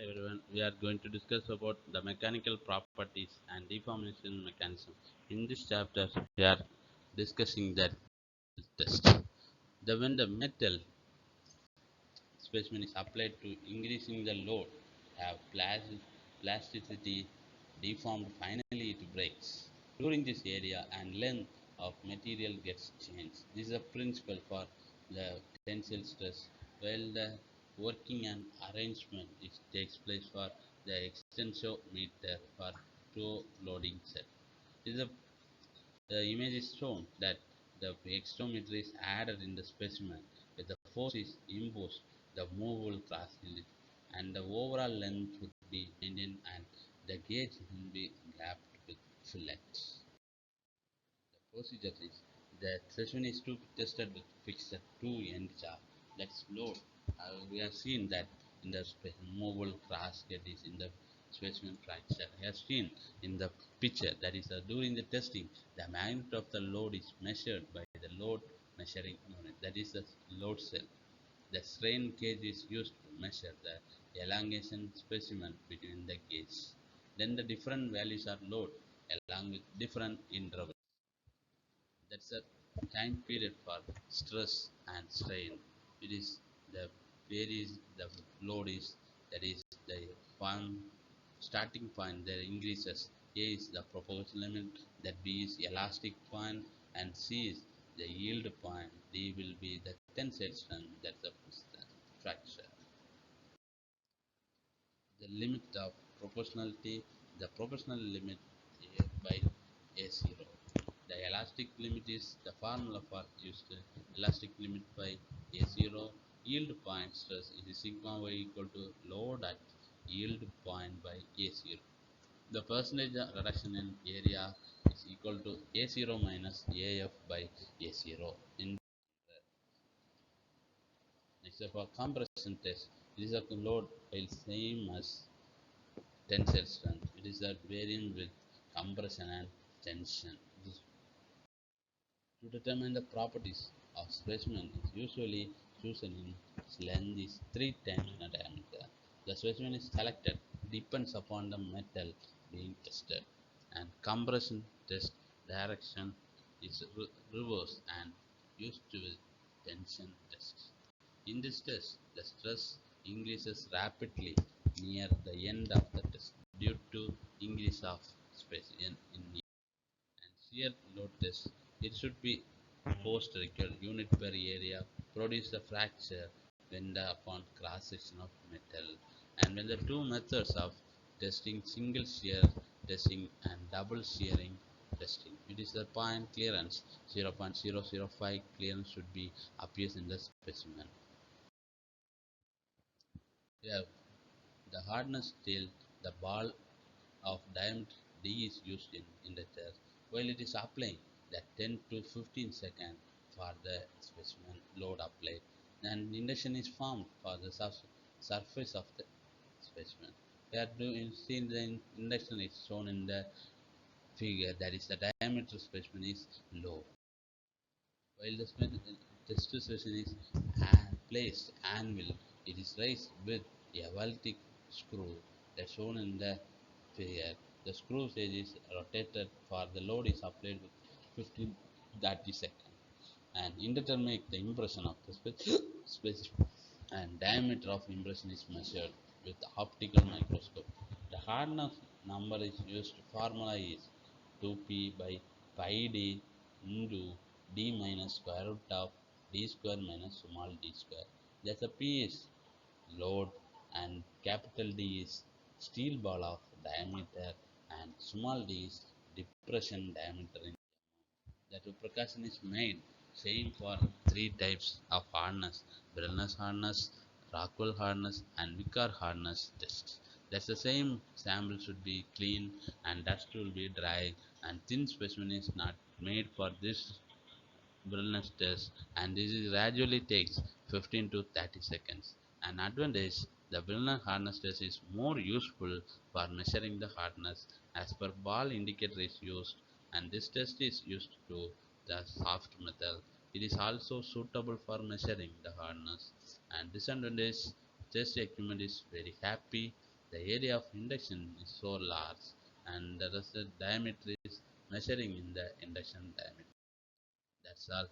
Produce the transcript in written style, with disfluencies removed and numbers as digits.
everyone, we are going to discuss about the mechanical properties and deformation mechanism. In this chapter, we are discussing that test. When the metal specimen is applied to increasing the load, have plasticity deformed, finally it breaks. During this area and length of material gets changed. This is a principle for the tensile stress. While the working and arrangement takes place for the extensometer for toe loading set. This is a the image is shown that the exometry is added in the specimen where the force is imposed, the movable cross unit, and the overall length would be maintained and the gauge will be lapped with fillets. The procedure is the session is to be tested with fixed two end jar. Let's load. We have seen that in the movable cross gate is in the specimen fracture. We have seen in the picture that is during the testing, the magnitude of the load is measured by the load measuring unit, that is the load cell. The strain gauge is used to measure the elongation specimen between the gauge. Then the different values are loaded along with different intervals. That's a time period for stress and strain. It is the varies the load is, that is the point starting point that increases. A is the propagation limit, that B is elastic point, and C is the yield point. D will be the tensile strength, that's the fracture. The limit of proportionality, the proportional limit A by A0. The elastic limit is the formula for used elastic limit by A0. Yield point stress is sigma y equal to load at yield point by A0. The percentage reduction in area is equal to A0 minus AF by A0. In next, for compression test, it is a load while same as tensile strength. It is a varying with compression and tension. To determine the properties of specimen is usually chosen in its length is 3 times the diameter. The specimen is selected depends upon the metal being tested, and compression test direction is reversed and used with tension tests. In this test, the stress increases rapidly near the end of the test due to increase of space in and shear load test. It should be post required unit per area produce the fracture when the upon cross section of metal. And when the two methods of testing single shear testing and double shearing testing, it is the point clearance 0.005 clearance should be appears in the specimen. We have the hardness till the ball of diameter D is used in the test while it is applying the 10 to 15 seconds for the specimen load applied. Then induction is formed for the surface of the specimen. We are doing seen the induction is shown in the figure, that is the diameter specimen is low. While the test specimen is placed anvil, it is raised with a Baltic screw that's shown in the figure. The screw edge is rotated for the load is applied with 15 30 seconds. And indeterminate the impression of the specimen and diameter of impression is measured with the optical microscope. The hardness number is used. Formula is 2p by pi d into d minus square root of d square minus small d square. That's a p is load and capital D is steel ball of diameter and small d is depression diameter. In that precaution is made same for three types of harness: Brenner's harness, Rockwell harness, and Vickar harness tests. That's the same sample should be clean and dust will be dry, and thin specimen is not made for this Brenner's test, and this is gradually takes 15 to 30 seconds. An advantage, the Brenner harness test is more useful for measuring the hardness as per ball indicator is used, and this test is used to the soft metal. It is also suitable for measuring the hardness. And disadvantage, test equipment is very happy The area of induction is so large, and the resistor diameter is measuring in the induction diameter. That's all.